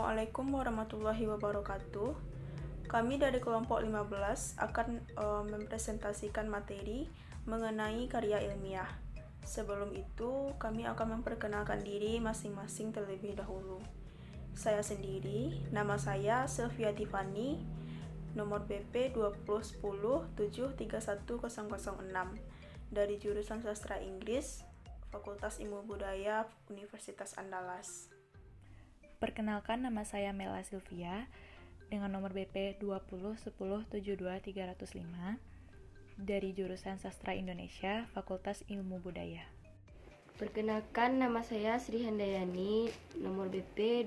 Assalamualaikum warahmatullahi wabarakatuh. Kami dari kelompok 15 akan mempresentasikan materi mengenai karya ilmiah. Sebelum itu, kami akan memperkenalkan diri masing-masing terlebih dahulu. Saya sendiri, nama saya Sylvia Tiffany, nomor BP 2010-731-006, dari jurusan Sastra Inggris, Fakultas Ilmu Budaya, Universitas Andalas. Perkenalkan, nama saya Mela Sylvia dengan nomor BP 2010-1072-305 dari jurusan Sastra Indonesia, Fakultas Ilmu Budaya. Perkenalkan, nama saya Sri Handayani, nomor BP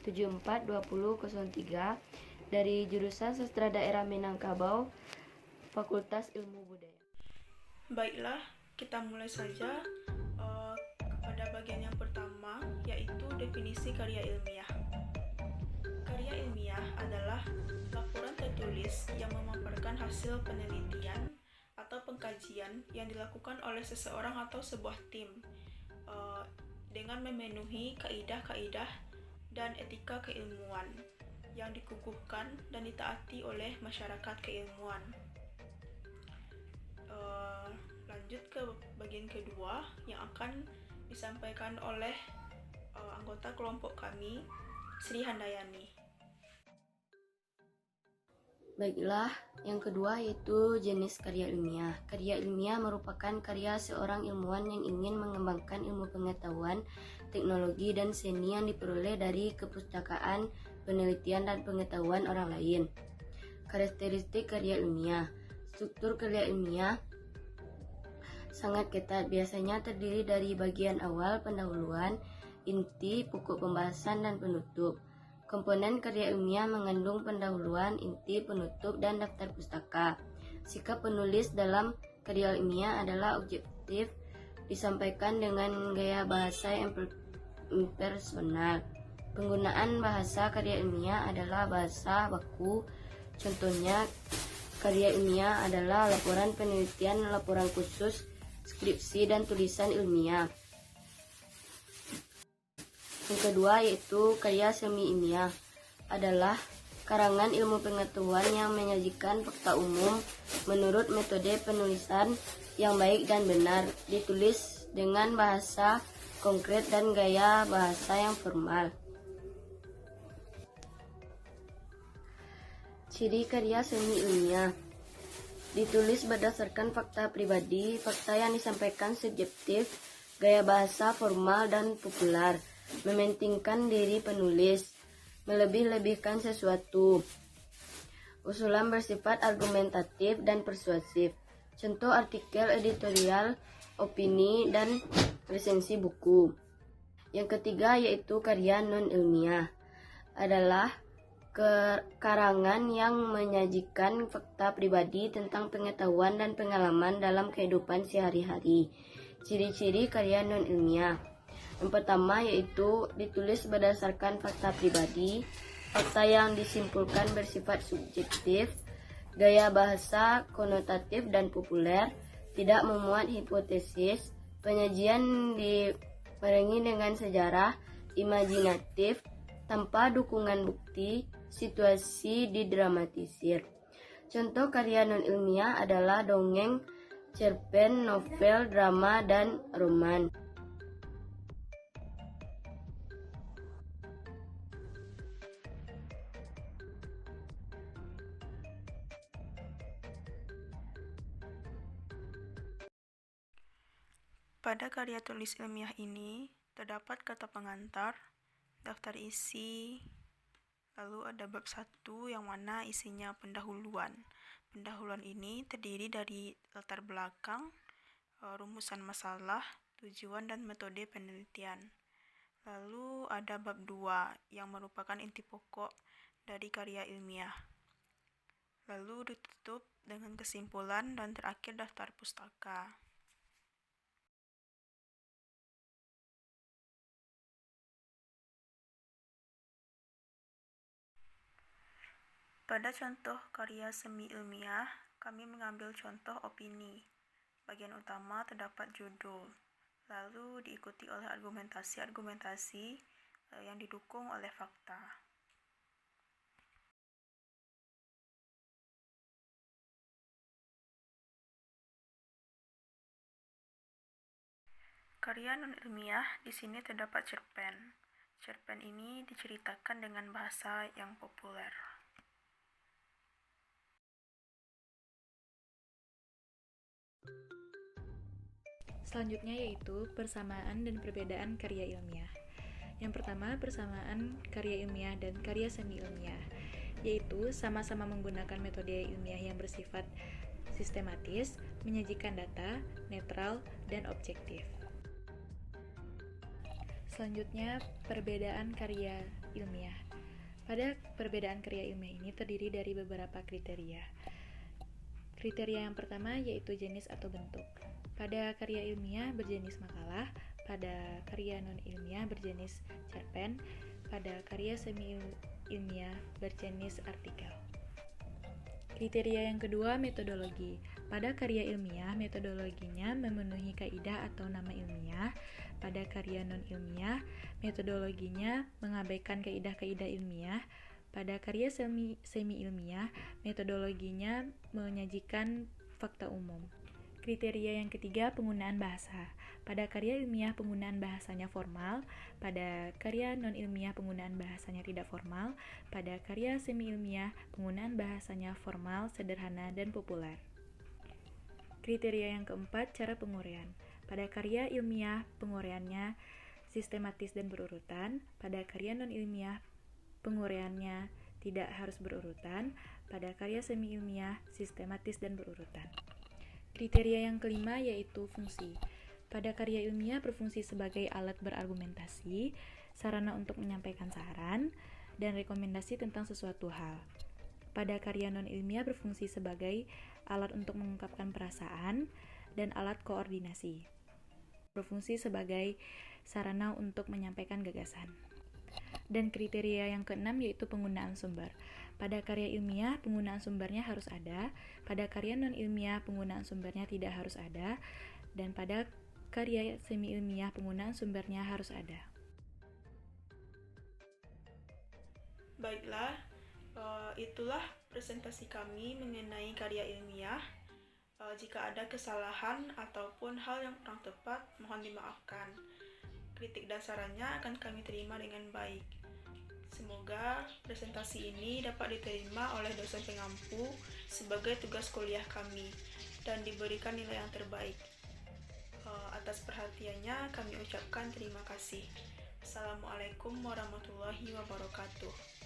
2010-74-2003 dari jurusan Sastra Daerah Minangkabau, Fakultas Ilmu Budaya. Baiklah, kita mulai saja pada bagian yang pertama, yaitu definisi karya ilmiah. Karya ilmiah adalah laporan tertulis yang memaparkan hasil penelitian atau pengkajian yang dilakukan oleh seseorang atau sebuah tim dengan memenuhi kaidah-kaidah dan etika keilmuan yang dikukuhkan dan ditaati oleh masyarakat keilmuan. Lanjut ke bagian kedua yang akan disampaikan oleh anggota kelompok kami, Sri Handayani. Baiklah, yang kedua yaitu jenis karya ilmiah. Karya ilmiah merupakan karya seorang ilmuwan yang ingin mengembangkan ilmu pengetahuan, teknologi, dan seni yang diperoleh dari kepustakaan, penelitian, dan pengetahuan orang lain. Karakteristik karya ilmiah. Struktur karya ilmiah sangat ketat, biasanya terdiri dari bagian awal, pendahuluan, inti, pokok pembahasan, dan penutup. Komponen karya ilmiah mengandung pendahuluan, inti, penutup, dan daftar pustaka. Sikap penulis dalam karya ilmiah adalah objektif, disampaikan dengan gaya bahasa yang impersonal. Penggunaan bahasa karya ilmiah adalah bahasa baku. Contohnya, karya ilmiah adalah laporan penelitian, laporan khusus, skripsi, dan tulisan ilmiah. Yang kedua yaitu karya semi ilmiah, adalah karangan ilmu pengetahuan yang menyajikan fakta umum menurut metode penulisan yang baik dan benar, ditulis dengan bahasa konkret dan gaya bahasa yang formal. Ciri karya semi ilmiah: ditulis berdasarkan fakta pribadi, fakta yang disampaikan subjektif, gaya bahasa formal dan populer, mementingkan diri penulis, melebih-lebihkan sesuatu, usulan bersifat argumentatif dan persuasif. Contoh artikel editorial, opini, dan resensi buku. Yang ketiga yaitu karya non-ilmiah, adalah karangan yang menyajikan fakta pribadi tentang pengetahuan dan pengalaman dalam kehidupan sehari-hari. Ciri-ciri karya non-ilmiah: yang pertama yaitu ditulis berdasarkan fakta pribadi, fakta yang disimpulkan bersifat subjektif, gaya bahasa konotatif dan populer, tidak memuat hipotesis, penyajian dibarengi dengan sejarah, imajinatif, tanpa dukungan bukti, situasi didramatisir. Contoh karya non-ilmiah adalah dongeng, cerpen, novel, drama, dan roman. Pada karya tulis ilmiah ini terdapat kata pengantar, daftar isi, lalu ada bab 1 yang mana isinya pendahuluan. Pendahuluan ini terdiri dari latar belakang, rumusan masalah, tujuan, dan metode penelitian. Lalu ada bab 2 yang merupakan inti pokok dari karya ilmiah. Lalu ditutup dengan kesimpulan dan terakhir daftar pustaka. Pada contoh karya semi ilmiah, kami mengambil contoh opini. Bagian utama terdapat judul, lalu diikuti oleh argumentasi-argumentasi yang didukung oleh fakta. Karya non-ilmiah di sini terdapat cerpen. Cerpen ini diceritakan dengan bahasa yang populer. Selanjutnya yaitu persamaan dan perbedaan karya ilmiah. Yang pertama, persamaan karya ilmiah dan karya semi ilmiah, yaitu sama-sama menggunakan metode ilmiah yang bersifat sistematis, menyajikan data, netral, dan objektif. Selanjutnya, perbedaan karya ilmiah. Pada perbedaan karya ilmiah ini terdiri dari beberapa kriteria. Kriteria yang pertama yaitu jenis atau bentuk. Pada karya ilmiah berjenis makalah, pada karya non-ilmiah berjenis cerpen, pada karya semi-ilmiah berjenis artikel. Kriteria yang kedua, metodologi. Pada karya ilmiah, metodologinya memenuhi kaidah atau nama ilmiah. Pada karya non-ilmiah, metodologinya mengabaikan kaidah-kaidah ilmiah. Pada karya semi-ilmiah, metodologinya menyajikan fakta umum. Kriteria yang ketiga, penggunaan bahasa. Pada karya ilmiah, penggunaan bahasanya formal. Pada karya non-ilmiah, penggunaan bahasanya tidak formal. Pada karya semi-ilmiah, penggunaan bahasanya formal, sederhana, dan populer. Kriteria yang keempat, cara penguraian. Pada karya ilmiah, penguraiannya sistematis dan berurutan. Pada karya non-ilmiah, penguraiannya tidak harus berurutan. Pada karya semi-ilmiah, sistematis dan berurutan. Kriteria yang kelima yaitu fungsi. Pada karya ilmiah berfungsi sebagai alat berargumentasi, sarana untuk menyampaikan saran, dan rekomendasi tentang sesuatu hal. Pada karya non-ilmiah berfungsi sebagai alat untuk mengungkapkan perasaan dan alat koordinasi. Berfungsi sebagai sarana untuk menyampaikan gagasan. Dan kriteria yang keenam yaitu penggunaan sumber. Pada karya ilmiah, penggunaan sumbernya harus ada. Pada karya non-ilmiah, penggunaan sumbernya tidak harus ada. Dan pada karya semi-ilmiah, penggunaan sumbernya harus ada. Baiklah, itulah presentasi kami mengenai karya ilmiah. Jika ada kesalahan ataupun hal yang kurang tepat, mohon dimaafkan. Kritik dan sarannya akan kami terima dengan baik. Semoga presentasi ini dapat diterima oleh dosen pengampu sebagai tugas kuliah kami dan diberikan nilai yang terbaik. Atas perhatiannya kami ucapkan terima kasih. Assalamualaikum warahmatullahi wabarakatuh.